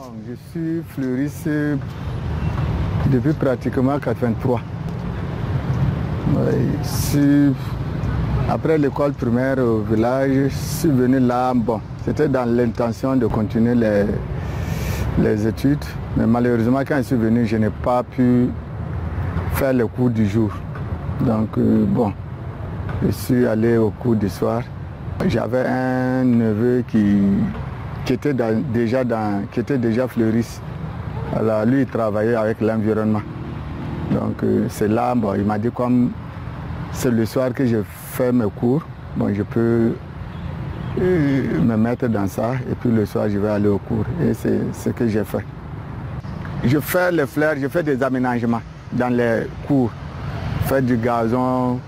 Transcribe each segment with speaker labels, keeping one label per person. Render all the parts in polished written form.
Speaker 1: Je suis fleuriste depuis pratiquement 83. Après l'école primaire au village, je suis venu là. Bon, c'était dans l'intention de continuer les études. Mais malheureusement, quand je suis venu, je n'ai pas pu faire le cours du jour. Donc, bon, je suis allé au cours du soir. J'avais un neveu qui était déjà fleuriste. Alors, lui, il travaillait avec l'environnement. Donc, c'est là, bon, il m'a dit comme c'est le soir que je fais mes cours, bon, je peux me mettre dans ça et puis le soir, je vais aller au cours. Et c'est ce que j'ai fait. Je fais les fleurs, je fais des aménagements dans les cours. Faire du gazon,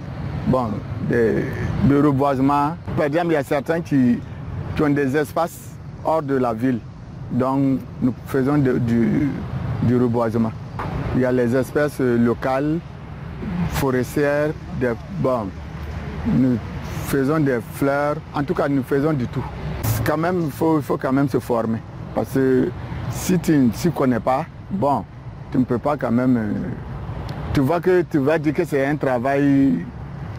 Speaker 1: bon, de reboisement. Par exemple, il y a certains qui ont des espaces hors de la ville. Donc, nous faisons du reboisement. Il y a les espèces locales, forestières, nous faisons des fleurs. En tout cas, nous faisons du tout. Quand même, il faut quand même se former. Parce que si tu ne connais pas, bon, tu ne peux pas quand même... Tu vois que tu vas dire que c'est un travail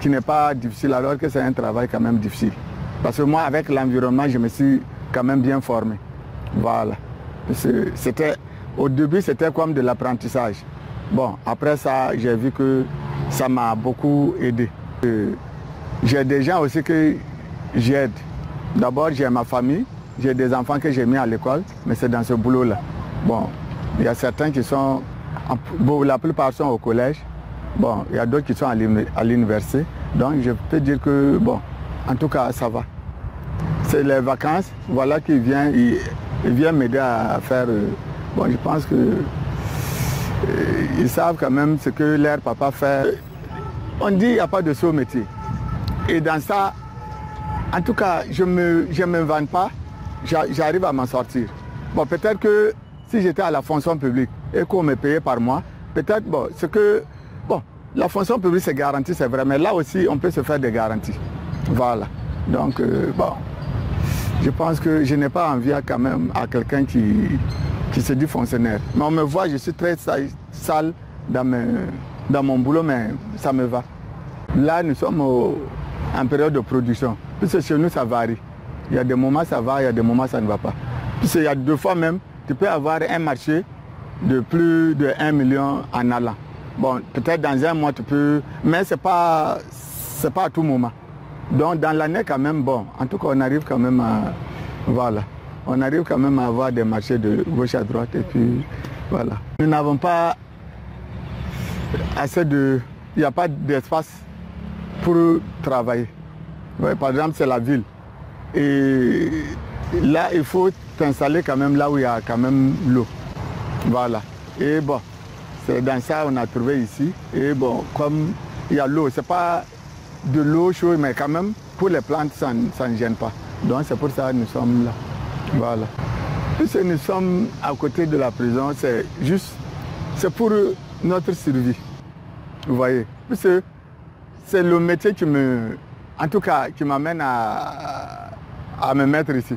Speaker 1: qui n'est pas difficile, alors que c'est un travail quand même difficile. Parce que moi, avec l'environnement, je me suis quand même bien formé. Voilà. Au début, c'était comme de l'apprentissage. Bon, après ça, j'ai vu que ça m'a beaucoup aidé. J'ai des gens aussi que j'aide. D'abord, j'ai ma famille, j'ai des enfants que j'ai mis à l'école, mais c'est dans ce boulot-là. Bon, il y a certains qui sont... Bon, la plupart sont au collège. Bon, il y a d'autres qui sont à l'université. Donc, je peux dire que, bon, en tout cas, ça va. C'est les vacances, voilà qu'il vient, il vient m'aider à faire... bon, je pense que ils savent quand même ce que leur papa fait. On dit qu'il n'y a pas de saut métier. Et dans ça, en tout cas, je ne m'invente pas, j'arrive à m'en sortir. Bon, peut-être que si j'étais à la fonction publique et qu'on me payait par mois, peut-être, bon, la fonction publique c'est garanti, c'est vrai, mais là aussi, on peut se faire des garanties. Voilà. Donc, bon, je pense que je n'ai pas envie quand même à quelqu'un qui se dit fonctionnaire. Mais on me voit, je suis très sale dans mon boulot, mais ça me va. Là, nous sommes en période de production. Puisque chez nous, ça varie. Il y a des moments ça va, il y a des moments ça ne va pas. Puisqu'il y a des fois même, tu peux avoir un marché de plus de 1 million en allant. Bon, peut-être dans un mois, tu peux... Mais ce n'est pas à tout moment. Donc, dans l'année, quand même, bon, en tout cas, on arrive quand même à... Voilà. On arrive quand même à avoir des marchés de gauche à droite et puis voilà. Nous n'avons pas assez de... Il n'y a pas d'espace pour travailler. Ouais, par exemple, c'est la ville. Et là, il faut t'installer quand même là où il y a quand même l'eau. Voilà. Et bon, c'est dans ça qu'on a trouvé ici. Et bon, comme il y a l'eau, c'est pas de l'eau chaude, mais quand même, pour les plantes, ça ne gêne pas. Donc c'est pour ça que nous sommes là. Voilà. Puisque nous sommes à côté de la prison, c'est pour notre survie. Vous voyez. Puisque c'est le métier qui m'amène à me mettre ici.